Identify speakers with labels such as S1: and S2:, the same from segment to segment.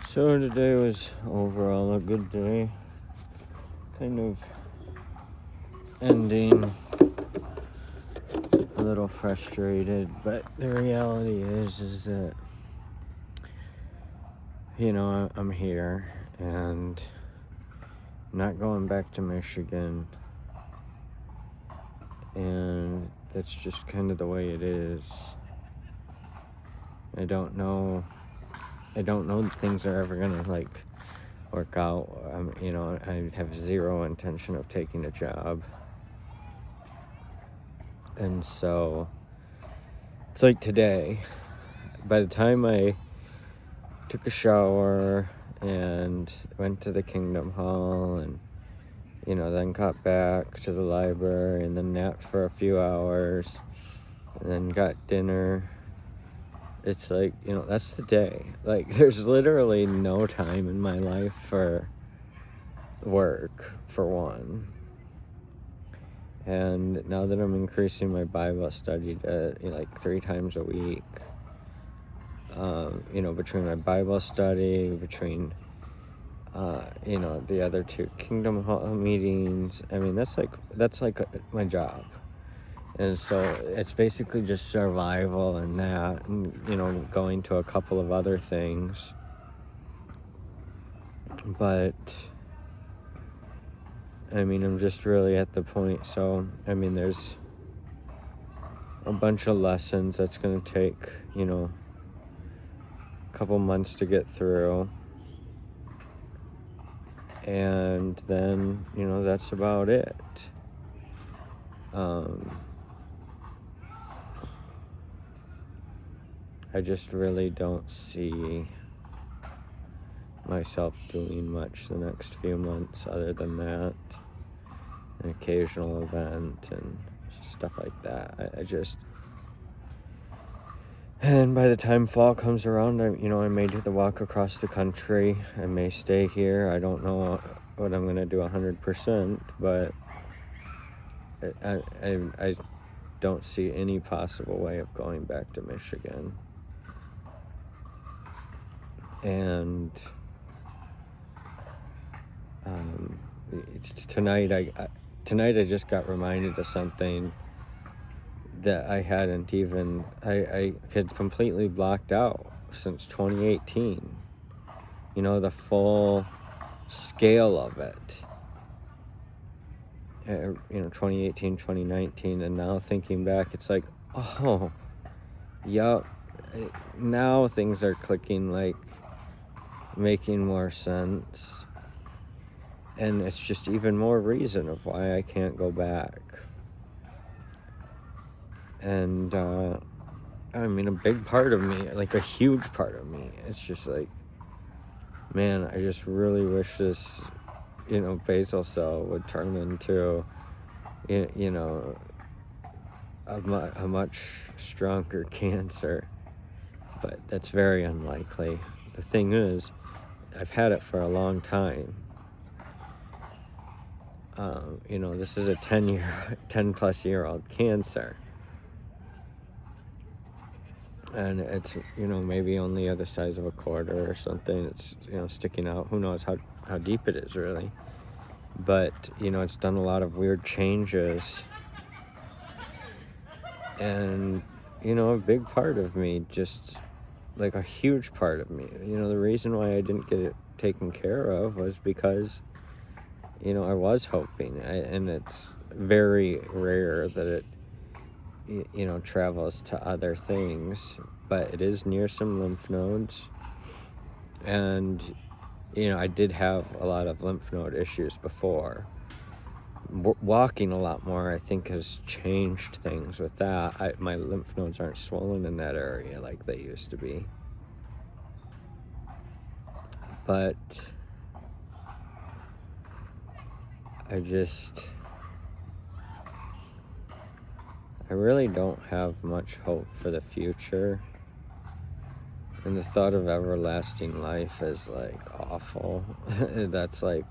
S1: So today was overall a good day. Kind of ending a little frustrated, but the reality is that I'm here and not going back to Michigan, and that's just kind of the way it is. I don't know that things are ever gonna work out. I have zero intention of taking a job. And so it's like today, by the time I took a shower and went to the Kingdom Hall and, then got back to the library and then napped for a few hours and then got dinner, it's like, that's the day. Like, there's literally no time in my life for work, for one. And now that I'm increasing my Bible study to 3 times a week, between my Bible study, between the other 2 Kingdom Hall meetings, I mean that's like my job. And so it's basically just survival and that, and going to a couple of other things. But I mean, I'm just really at the point. So I mean, there's a bunch of lessons that's going to take a couple months to get through, and then that's about it. I just really don't see myself doing much the next few months other than that, an occasional event and stuff like that. And by the time fall comes around, I may do the walk across the country. I may stay here. I don't know what I'm going to do 100%, but I don't see any possible way of going back to Michigan. And tonight I just got reminded of something that I hadn't even, I had completely blocked out since 2018. The full scale of it. 2018, 2019, and now thinking back, it's like, oh, yup, now things are clicking, like, making more sense. And it's just even more reason of why I can't go back. And, I mean, a big part of me, like a huge part of me, it's just like, man, I just really wish this, basal cell would turn into, a much stronger cancer. But that's very unlikely. The thing is, I've had it for a long time. This is a 10 plus year old cancer. And it's, maybe on the other size of a quarter or something. It's, sticking out. Who knows how deep it is, really. But, it's done a lot of weird changes. And, a big part of me, just like a huge part of me, the reason why I didn't get it taken care of was because, I was hoping. And it's very rare that it travels to other things, but it is near some lymph nodes. And, I did have a lot of lymph node issues before. Walking a lot more, I think, has changed things with that. My lymph nodes aren't swollen in that area like they used to be. But I really don't have much hope for the future. And the thought of everlasting life is, like, awful. That's like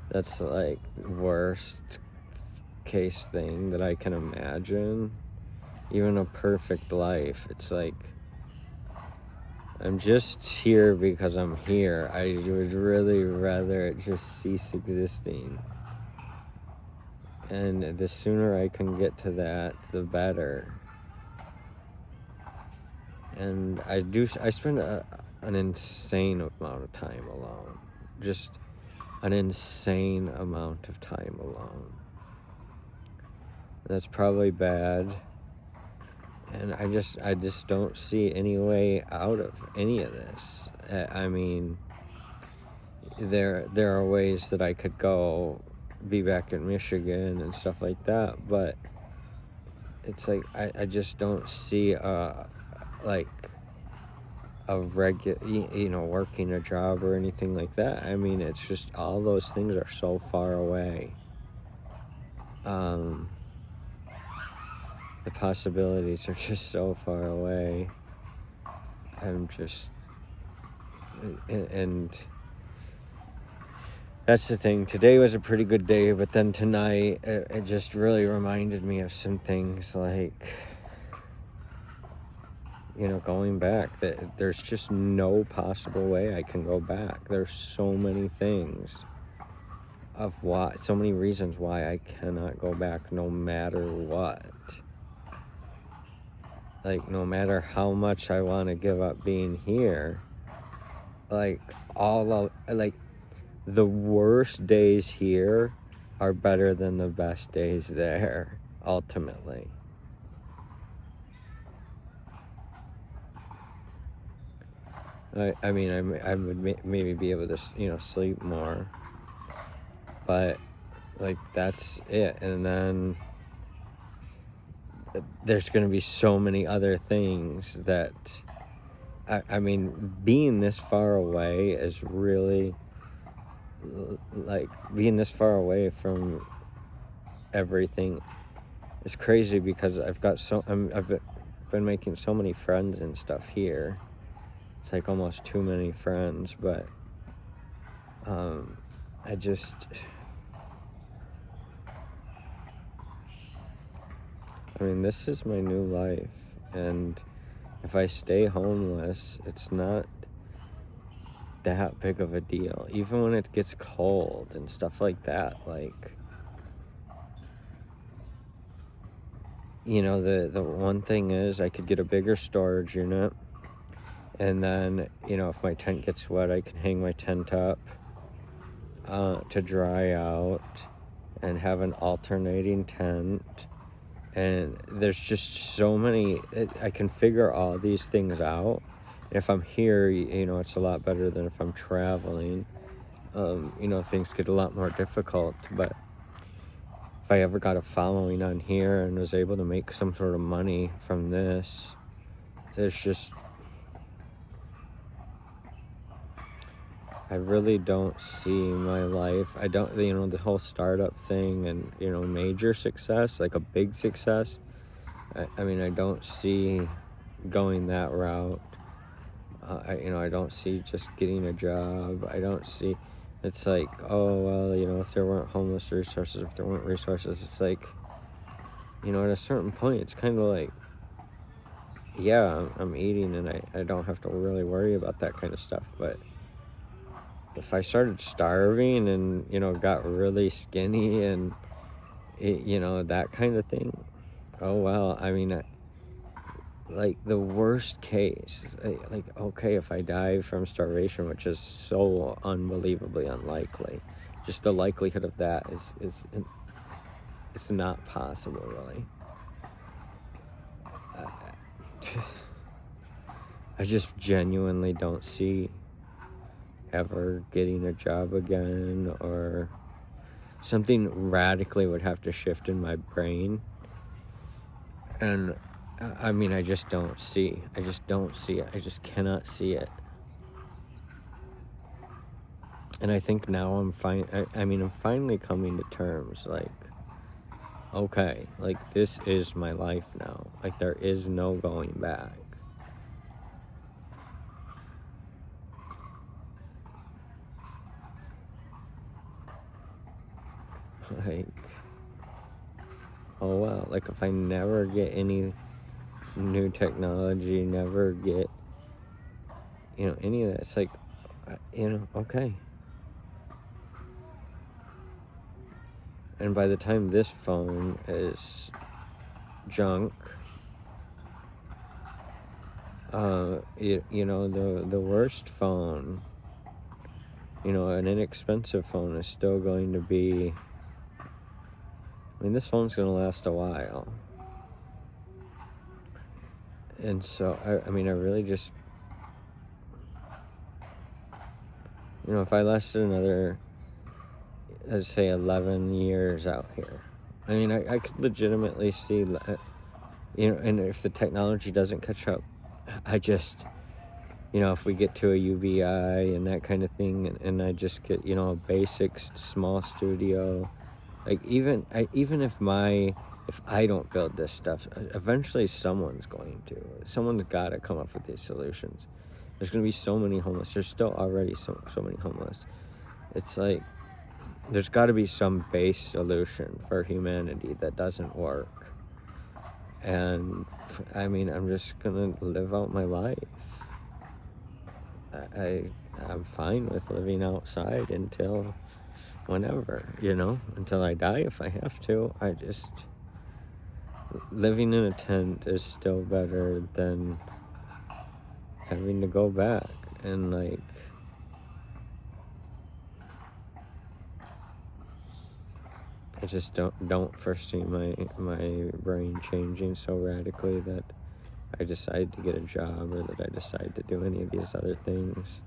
S1: the worst case thing that I can imagine. Even a perfect life, it's like, I'm just here because I'm here. I would really rather it just cease existing. And the sooner I can get to that, the better. And I spend an insane amount of time alone. Just an insane amount of time alone. That's probably bad. And I just don't see any way out of any of this. I mean, there are ways that I could go be back in Michigan and stuff like that, but it's like I just don't see like a regular, working a job or anything like that. I mean, it's just all those things are so far away. The possibilities are just so far away. I'm just, and that's the thing. Today was a pretty good day, but then tonight, it just really reminded me of some things like, going back. That there's just no possible way I can go back. There's so many things so many reasons why I cannot go back no matter what. Like, no matter how much I want to give up being here, like, the worst days here are better than the best days there, ultimately. I mean, I would maybe be able to, sleep more, but, like, that's it. And then there's going to be so many other things that, I mean, being this far away is really, like, being this far away from everything is crazy, because I've been making so many friends and stuff here. It's like almost too many friends, but I mean, this is my new life, and if I stay homeless, it's not that big of a deal. Even when it gets cold and stuff like that, like, the one thing is I could get a bigger storage unit, and then, if my tent gets wet, I can hang my tent up to dry out and have an alternating tent. And there's just so many, I can figure all these things out. If I'm here, it's a lot better than if I'm traveling. Things get a lot more difficult, but if I ever got a following on here and was able to make some sort of money from this, there's just, I really don't see my life. I don't, the whole startup thing and, major success, like a big success. I mean, I don't see going that route. I don't see just getting a job. I don't see, it's like, oh, well, if there weren't homeless resources, if there weren't resources, it's like, at a certain point, it's kind of like, yeah, I'm eating and I don't have to really worry about that kind of stuff. But if I started starving and, got really skinny and, that kind of thing, oh, well, I mean, like, the worst case, like, okay, if I die from starvation, which is so unbelievably unlikely, just the likelihood of that is it's not possible, really. I just genuinely don't see ever getting a job again, or something radically would have to shift in my brain. And I mean, I just don't see it. I just cannot see it. And I think now I'm fine. I'm finally coming to terms, like, okay, like, this is my life now. Like, there is no going back. Like, oh well, like, if I never get any new technology, never get any of that. It's like, okay. And by the time this phone is junk, the worst phone, an inexpensive phone is still going to be, this phone's going to last a while. And so, I really just, if I lasted another, let's say 11 years out here, I could legitimately see, and if the technology doesn't catch up, I just, if we get to a UBI and that kind of thing, and I just get, a basic small studio, like even if I don't build this stuff, eventually someone's got to come up with these solutions. There's going to be so many homeless. There's still already so many homeless. It's like, there's got to be some base solution for humanity that doesn't work. And I'm just going to live out my life. I'm fine with living outside until whenever, until I die if I have to. Living in a tent is still better than having to go back. And I just don't foresee my brain changing so radically that I decide to get a job or that I decide to do any of these other things.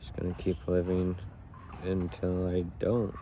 S1: Just gonna keep living until I don't.